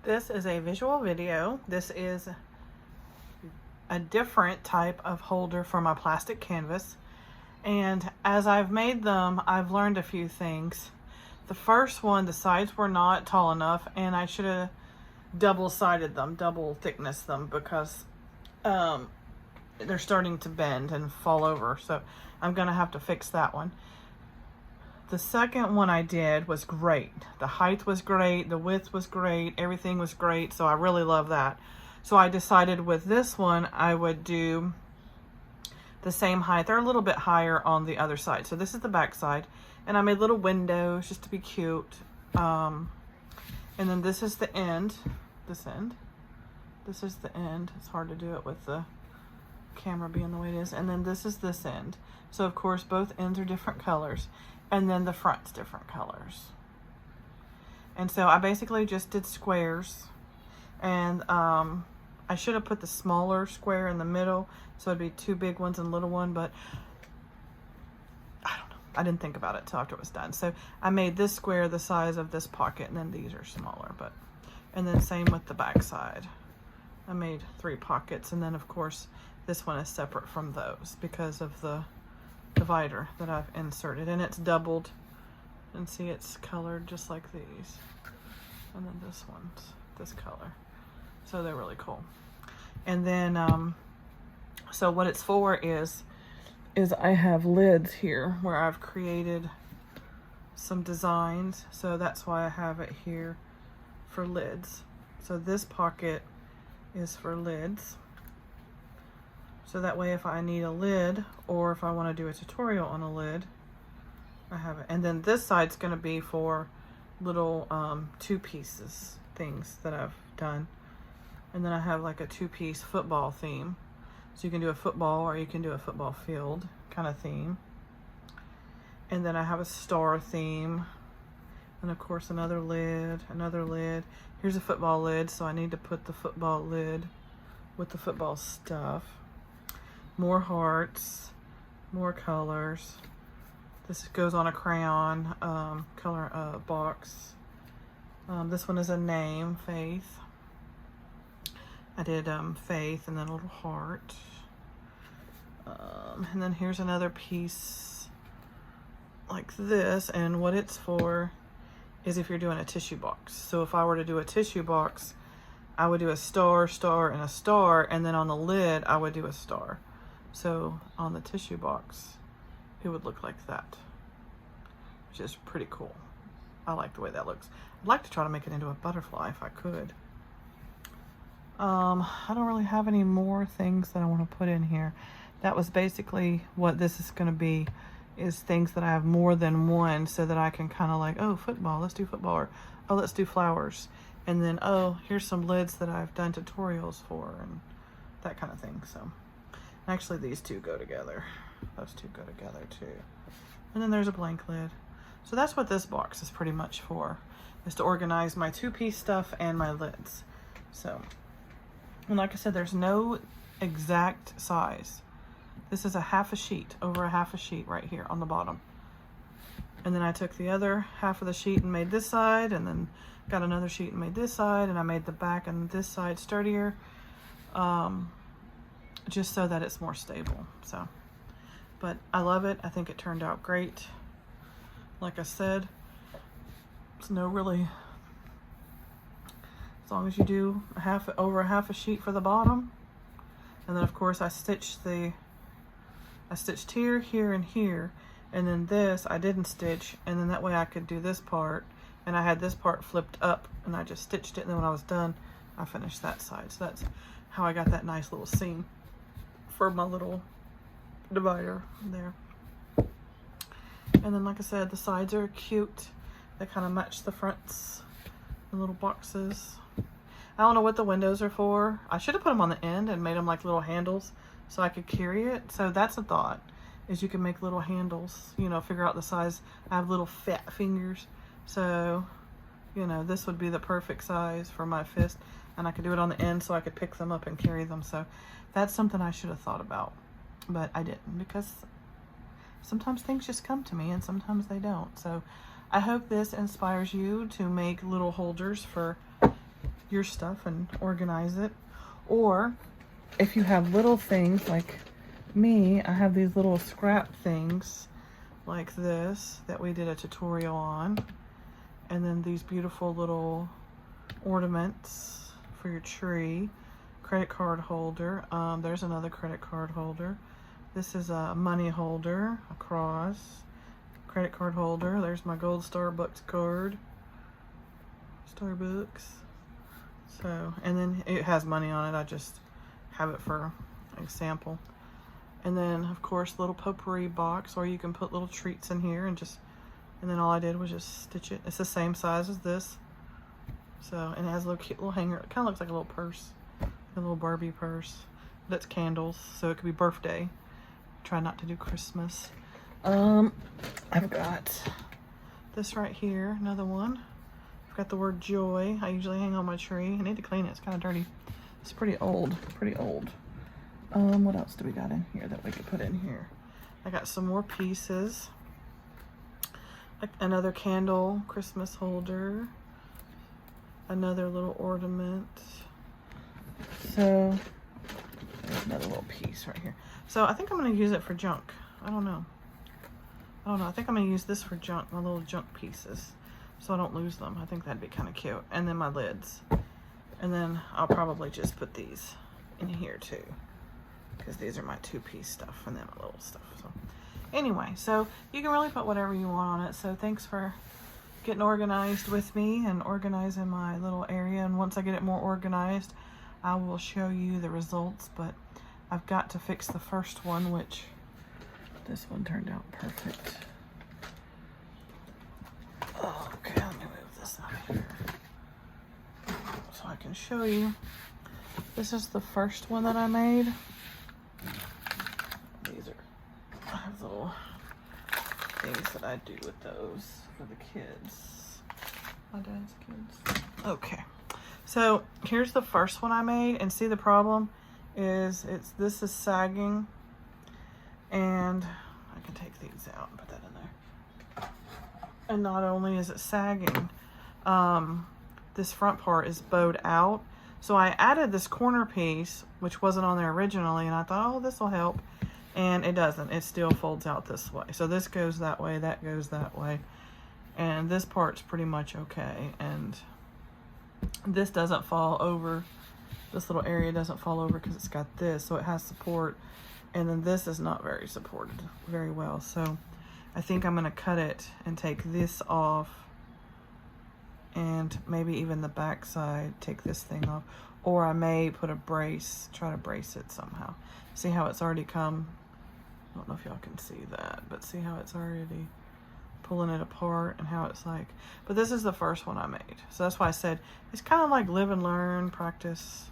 This is a visual video. This is a different type of holder for my plastic canvas. And as I've made them, I've learned a few things. The first one, the sides were not tall enough, and I should have double-sided them, double thickness them, because they're starting to bend and fall over. So I'm gonna have to fix that one. The second one I did was great. The height was great, the width was great, everything was great, so I really love that. So I decided with this one, I would do the same height. They're a little bit higher on the other side. So this is the back side, and I made little windows just to be cute. And then this is the end, this end. This is the end. It's hard to do it with the camera being the way it is. And then this is this end. So of course, both ends are different colors. And then the front's different colors. And so I basically just did squares. And I should have put the smaller square in the middle, so it'd be two big ones and little one, but I don't know. I didn't think about it till after it was done. So I made this square the size of this pocket, and then these are smaller, and then same with the back side. I made 3 pockets, and then of course this one is separate from those because of the divider that I've inserted, and it's doubled, and see it's colored just like these, and then this one's this color, so they're really cool. And then so what it's for is I have lids here where I've created some designs, so that's why I have it here for lids. So this pocket is for lids. So that way if I need a lid, or if I want to do a tutorial on a lid, I have it. And then this side's going to be for little 2-pieces things that I've done. And then I have like a 2-piece football theme. So you can do a football, or you can do a football field kind of theme. And then I have a star theme. And of course another lid, another lid. Here's a football lid, so I need to put the football lid with the football stuff. More hearts, more colors. This goes on a crayon color box. This one is a name, Faith. I did Faith and then a little heart. And then here's another piece like this, and what it's for is if you're doing a tissue box. So if I were to do a tissue box, I would do a star, star, and a star, and then on the lid I would do a star. So on the tissue box, it would look like that, which is pretty cool. I like the way that looks. I'd like to try to make it into a butterfly if I could. I don't really have any more things that I want to put in here. That was basically what this is going to be, is things that I have more than one, so that I can kind of like, oh, football, let's do football, or oh, let's do flowers. And then, oh, here's some lids that I've done tutorials for, and that kind of thing. So actually these two go together. Those two go together too. And then there's a blank lid. So that's what this box is pretty much for, is to organize my 2-piece stuff and my lids. So, and like I said, there's no exact size. This is a half a sheet, over a half a sheet right here on the bottom. And then I took the other half of the sheet and made this side, and then got another sheet and made this side, and I made the back and this side sturdier. Just so that it's more stable. So, but I love it. I think it turned out great. Like I said, it's no really, as long as you do over a half a sheet for the bottom, and then of course I stitched here, here, and here, and then this I didn't stitch, and then that way I could do this part, and I had this part flipped up, and I just stitched it, and then when I was done, I finished that side. So that's how I got that nice little seam for my little divider there. And then like I said, the sides are cute. They kind of match the fronts, the little boxes. I don't know what the windows are for. I should have put them on the end and made them like little handles so I could carry it. So that's a thought, is you can make little handles, you know, figure out the size. I have little fat fingers, so you know, this would be the perfect size for my fist, and I could do it on the end so I could pick them up and carry them. So that's something I should have thought about, but I didn't, because sometimes things just come to me and sometimes they don't. So I hope this inspires you to make little holders for your stuff and organize it. Or if you have little things like me, I have these little scrap things like this that we did a tutorial on. And then these beautiful little ornaments for your tree. Credit card holder. There's another credit card holder. This is a money holder, a cross, credit card holder. There's my gold Starbucks card. Starbucks. So, and then it has money on it. I just have it for example. And then, of course, little potpourri box, or you can put little treats in here and then all I did was just stitch it. It's the same size as this. So, and it has a little cute little hanger. It kind of looks like a little purse, a little Barbie purse. That's candles, so it could be birthday. Try not to do Christmas. I've got this right here, another one. I've got the word joy. I usually hang on my tree. I need to clean it. It's kind of dirty. It's pretty old. What else do we got in here that we could put in here? I got some more pieces. Like another candle, Christmas holder. Another little ornament. So, there's another little piece right here. So I think I'm going to use it for junk. I don't know. I think I'm going to use this for junk, my little junk pieces, so I don't lose them. I think that'd be kind of cute. And then my lids. And then I'll probably just put these in here too, because these are my two-piece stuff and then my little stuff. So anyway, so you can really put whatever you want on it. So thanks for getting organized with me and organizing my little area. And once I get it more organized, I will show you the results. But I've got to fix the first one, which this one turned out perfect. Oh, okay, let me move this out of here so I can show you. This is the first one that I made. I have little things that I do with those for the kids. My dad's kids. Okay. So here's the first one I made, and see, the problem is this is sagging, and I can take these out and put that in there. And not only is it sagging, this front part is bowed out. So I added this corner piece, which wasn't on there originally, and I thought, oh, this will help. And it doesn't. It still folds out this way. So this goes that way, that goes that way. And this part's pretty much okay. And this doesn't fall over. This little area doesn't fall over because it's got this, so it has support. And then this is not very supported very well. So I think I'm going to cut it and take this off, and maybe even the back side, take this thing off. Or I may put a brace, try to brace it somehow. See how it's already come? I don't know if y'all can see that, but see how it's already pulling it apart and how it's like. But this is the first one I made. So that's why I said it's kind of like live and learn, practice.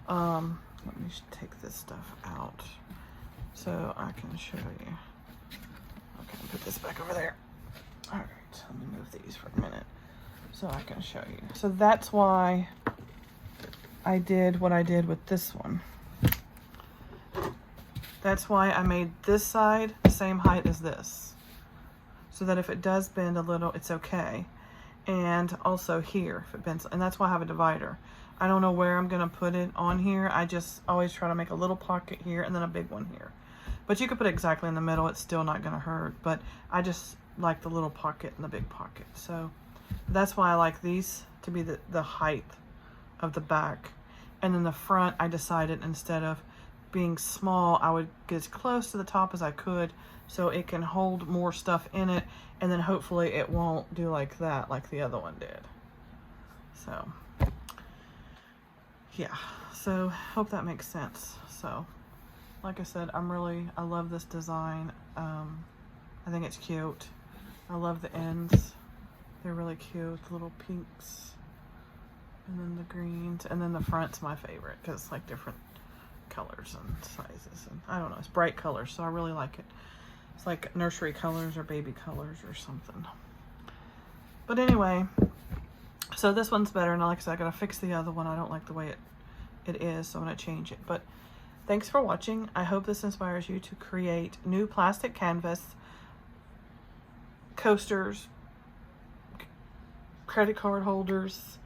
Let me take this stuff out so I can show you. Okay, put this back over there. All right, let me move these for a minute so I can show you. So that's why I did what I did with this one. That's why I made this side the same height as this, so that if it does bend a little, it's okay. And also here, if it bends, and that's why I have a divider. I don't know where I'm gonna put it on here. I just always try to make a little pocket here and then a big one here. But you could put it exactly in the middle, it's still not gonna hurt. But I just like the little pocket and the big pocket. So that's why I like these to be the height of the back. And then the front, I decided instead of being small, I would get as close to the top as I could so it can hold more stuff in it, and then hopefully it won't do like that like the other one did. So yeah, so hope that makes sense. So like I said, I love this design. I think it's cute. I love the ends. They're really cute, little pinks, and then the greens, and then the front's my favorite because it's like different colors and sizes, and I don't know, it's bright colors, so I really like it. It's like nursery colors or baby colors or something. But anyway, so this one's better, and like I said, I gotta fix the other one. I don't like the way it is, so I'm gonna change it. But thanks for watching. I hope this inspires you to create new plastic canvas, coasters, credit card holders,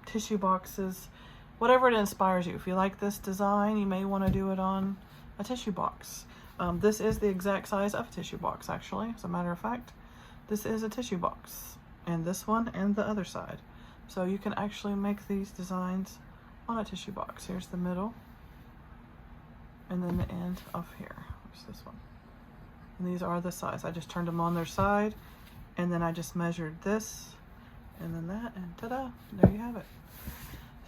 tissue boxes, whatever it inspires you. If you like this design, you may want to do it on a tissue box. This is the exact size of a tissue box, actually. As a matter of fact, this is a tissue box, and this one and the other side. So you can actually make these designs on a tissue box. Here's the middle, and then the end of here. Here's this one. And these are the size. I just turned them on their side, and then I just measured this, and then that, and ta-da, there you have it.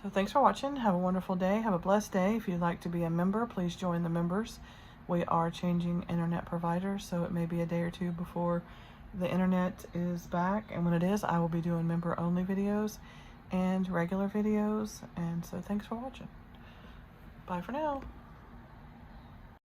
So thanks for watching. Have a wonderful day. Have a blessed day. If you'd like to be a member, please join the members. We are changing internet providers, so it may be a day or two before the internet is back. And when it is, I will be doing member-only videos and regular videos. And so thanks for watching. Bye for now.